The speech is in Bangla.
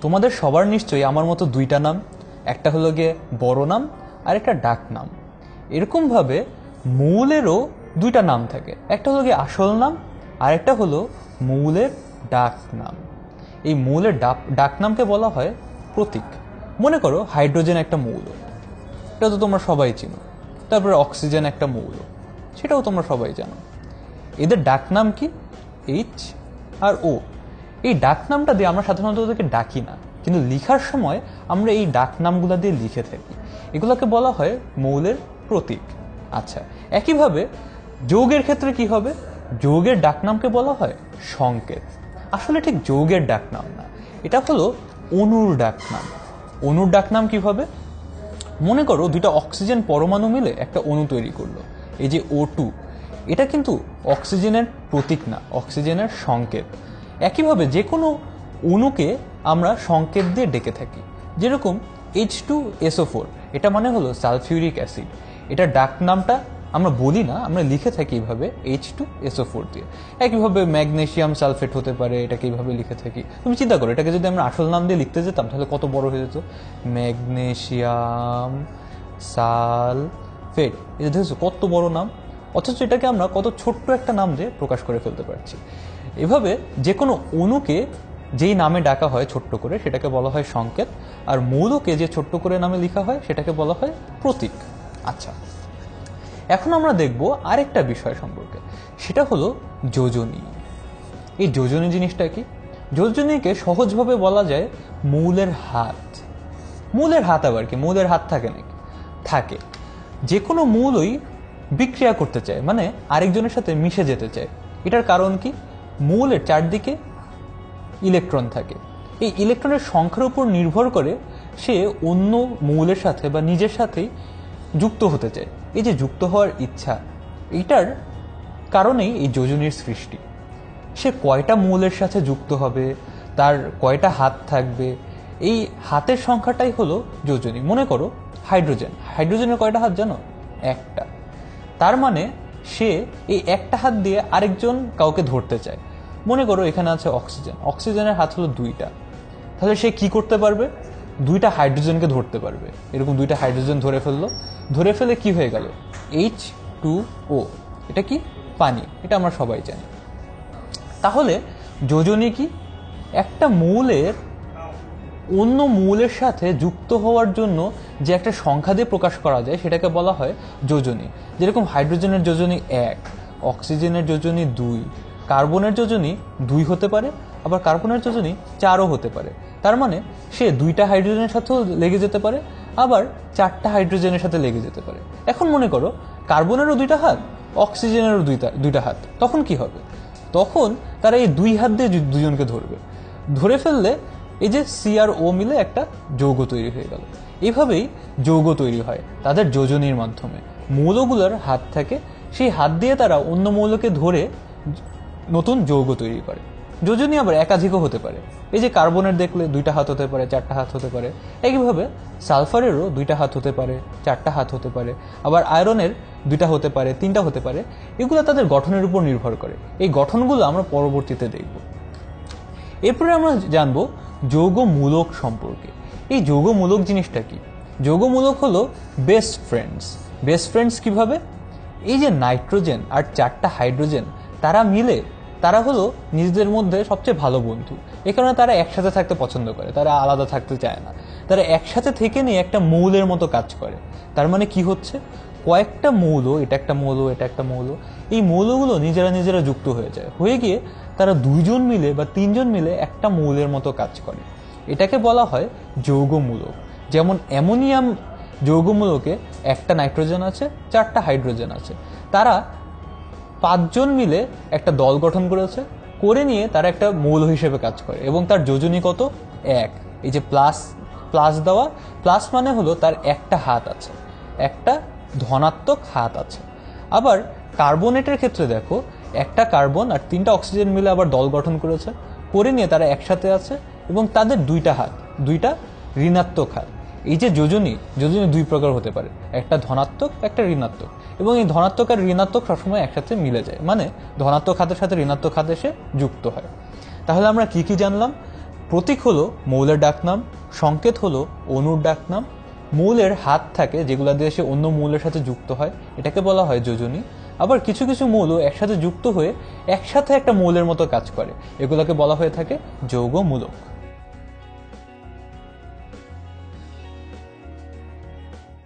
তোমাদের সবার নিশ্চয়ই আমার মতো দুইটা নাম, একটা হলো গিয়ে বড় নাম আর একটা ডাক নাম। এরকমভাবে মৌলেরও দুইটা নাম থাকে, একটা হলো গিয়ে আসল নাম আর একটা হলো মৌলের ডাক নাম। এই মৌলের ডাক নামকে বলা হয় প্রতীক। মনে করো হাইড্রোজেন একটা মৌল, এটা তো তোমরা সবাই চিনো। তারপরে অক্সিজেন একটা মৌল, সেটাও তোমরা সবাই জানো। এদের ডাক নাম কি? এইচ আর ও। এই ডাক নামটা দিয়ে আমরা সাধারণত ওদেরকে ডাকি না, কিন্তু লিখার সময় আমরা এই ডাক নামগুলো দিয়ে লিখে থাকি। এগুলোকে বলা হয় মৌলের প্রতীক। আচ্ছা, একইভাবে যৌগের ক্ষেত্রে কি হবে? যৌগের ডাক নামকে বলা হয় সংকেত। আসলে ঠিক যৌগের ডাক নাম না, এটা হলো অণুর ডাক নাম। অণুর ডাক নাম কিভাবে? মনে করো দুইটা অক্সিজেন পরমাণু মিলে একটা অণু তৈরি করলো, এই যে O2, এটা কিন্তু অক্সিজেনের প্রতীক না, অক্সিজেনের সংকেত। একইভাবে যে কোনো অণুকে আমরা সংকেত দিয়ে ডেকে থাকি। যেরকম H2SO4, এটা মানে হলো সালফিউরিক অ্যাসিড। এটার ডাক নামটা আমরা বলি না, আমরা লিখে থাকি এইভাবে H2SO4 দিয়ে। একইভাবে ম্যাগনেসিয়াম সালফেট হতে পারে, এটাকে এইভাবে লিখে থাকি। তুমি চিন্তা করো, এটাকে যদি আমরা আসল নাম দিয়ে লিখতে যেতাম তাহলে কত বড় হয়ে যেত, ম্যাগনেসিয়াম সালফেট। এটা দেখেছো কত বড় নাম, অথচ এটাকে আমরা কত ছোট্ট একটা নাম দিয়ে প্রকাশ করে ফেলতে পারছি। এভাবে যে কোনো অণুকে যেই নামে ডাকা হয় ছোট্ট করে, সেটাকে বলা হয় সংকেত, আর মৌলকে যে ছোট্ট করে নামে লেখা হয় সেটাকে বলা হয় প্রতীক। আচ্ছা, এখন আমরা দেখব আরেকটা বিষয় সম্পর্কে, সেটা হলো যোজনী। এই যোজনী জিনিসটা কি? যোজনীকে সহজভাবে বলা যায় মৌলের হাত। মৌলের হাত আবার কি? মৌলের হাত থাকে নাকি? থাকে। যে কোনো মৌলই বিক্রিয়া করতে চায়, মানে আরেকজনের সাথে মিশে যেতে চায়। এটার কারণ কি? মৌলের চারদিকে ইলেকট্রন থাকে। এই ইলেকট্রনের সংখ্যার উপর নির্ভর করে সে অন্য মৌলের সাথে বা নিজের সাথেই যুক্ত হতে চায়। এই যে যুক্ত হওয়ার ইচ্ছা, এইটার কারণেই এই যোজনীর সৃষ্টি। সে কয়টা মৌলের সাথে যুক্ত হবে, তার কয়টা হাত থাকবে, এই হাতের সংখ্যাটাই হলো যোজনী। মনে করো হাইড্রোজেনের কয়টা হাত জানো? একটা। তার মানে সে এই একটা হাত দিয়ে আরেকজন কাউকে ধরতে চায়। মনে করো এখানে আছে অক্সিজেনের হাত হলো দুইটা, তাহলে সে কি করতে পারবে? দুইটা হাইড্রোজেনকে ধরতে পারবে। এরকম দুইটা হাইড্রোজেন ধরে ফেলে কি হয়ে গেল? H2O। এটা কি? পানি। এটা আমরা সবাই জানি। তাহলে যোজনী কি? একটা মৌলের অন্য মৌলের সাথে যুক্ত হওয়ার জন্য যে একটা সংখ্যা দিয়ে প্রকাশ করা যায় সেটাকে বলা হয় যোজনী। যেরকম হাইড্রোজেনের যোজনী 1, অক্সিজেনের যোজনী 2, কার্বনের যোজনী 2 হতে পারে, আবার কার্বনের যোজনী 4ও হতে পারে। তার মানে সে দুইটা হাইড্রোজেনের সাথেও লেগে যেতে পারে, আবার চারটা হাইড্রোজেনের সাথে লেগে যেতে পারে। এখন মনে করো কার্বনেরও দুইটা হাত, অক্সিজেনেরও দুইটা হাত, তখন কি হবে? তখন তারা এই দুই হাত দিয়ে দুজনকে ধরে ফেললে এই যে সি আর ও মিলে একটা যৌগ তৈরি হয়ে গেল। এইভাবেই যৌগ তৈরি হয় তাদের যোজনীর মাধ্যমে। মৌলগুলোর হাত থাকে, সেই হাত দিয়ে তারা অন্য মৌলকে ধরে নতুন যৌগ তৈরি করে। যোজনী আবার একাধিকও হতে পারে। এই যে কার্বনের দেখলে দুইটা হাত হতে পারে, চারটা হাত হতে পারে। একইভাবে সালফারেরও দুইটা হাত হতে পারে, চারটা হাত হতে পারে। আবার আয়রনের দুইটা হতে পারে, তিনটা হতে পারে। এগুলো তাদের গঠনের উপর নির্ভর করে। এই গঠনগুলো আমরা পরবর্তীতে দেখব। এরপরে আমরা জানবো যৌগমূলক সম্পর্কে। এই যৌগমূলক জিনিসটা কি? যৌগমূলক হলো বেস্ট ফ্রেন্ডস কিভাবে? এই যে নাইট্রোজেন আর চারটা হাইড্রোজেন, তারা মিলে তারা হলো নিজেদের মধ্যে সবচেয়ে ভালো বন্ধু। এই কারণে তারা একসাথে থাকতে পছন্দ করে, তারা আলাদা থাকতে চায় না। তারা একসাথে থেকে নিয়ে একটা মৌলের মতো কাজ করে। তার মানে কি হচ্ছে? কয়েকটা মৌল, এটা একটা মৌল, এটা একটা মৌল, এই মৌলগুলো নিজেরা যুক্ত হয়ে গিয়ে তারা দুইজন মিলে বা তিনজন মিলে একটা মৌলের মতো কাজ করে। এটাকে বলা হয় যৌগমূলক। যেমন অ্যামোনিয়াম যৌগমূলকে একটা নাইট্রোজেন আছে, চারটা হাইড্রোজেন আছে। তারা 5 জন মিলে একটা দল গঠন করে নিয়ে তারা একটা মৌল হিসেবে কাজ করে, এবং তার যোজনী কত? 1। এই যে প্লাস দেওয়া, প্লাস মানে হলো তার একটা হাত আছে, একটা ধনাত্মক হাত আছে। আবার কার্বনেটের ক্ষেত্রে দেখো, একটা কার্বন আর 3টা অক্সিজেন মিলে আবার দল গঠন করে নিয়ে তারা একসাথে আছে, এবং তাদের দুইটা হাত, দুইটা ঋণাত্মক হাত। এই যে যোজনী 2 প্রকার হতে পারে, একটা ধনাত্মক, একটা ঋণাত্মক, এবং এই ধনাত্মক আর ঋণাত্মক সবসময় একসাথে মিলে যায়, মানে ধনাত্মক হাতের সাথে ঋণাত্মক হাত এসে যুক্ত হয়। তাহলে আমরা কি জানলাম? প্রতীক হলো মৌলের ডাকনাম, সংকেত হলো অণুর ডাকনাম, মৌলের হাত থাকে যেগুলো দিয়ে সে অন্য মৌলের সাথে যুক্ত হয়, এটাকে বলা হয় যোজনী। আবার কিছু কিছু মৌল একসাথে যুক্ত হয়ে একসাথে একটা মৌলের মতো কাজ করে, এগুলোকে বলা হয়ে থাকে যৌগমূলক।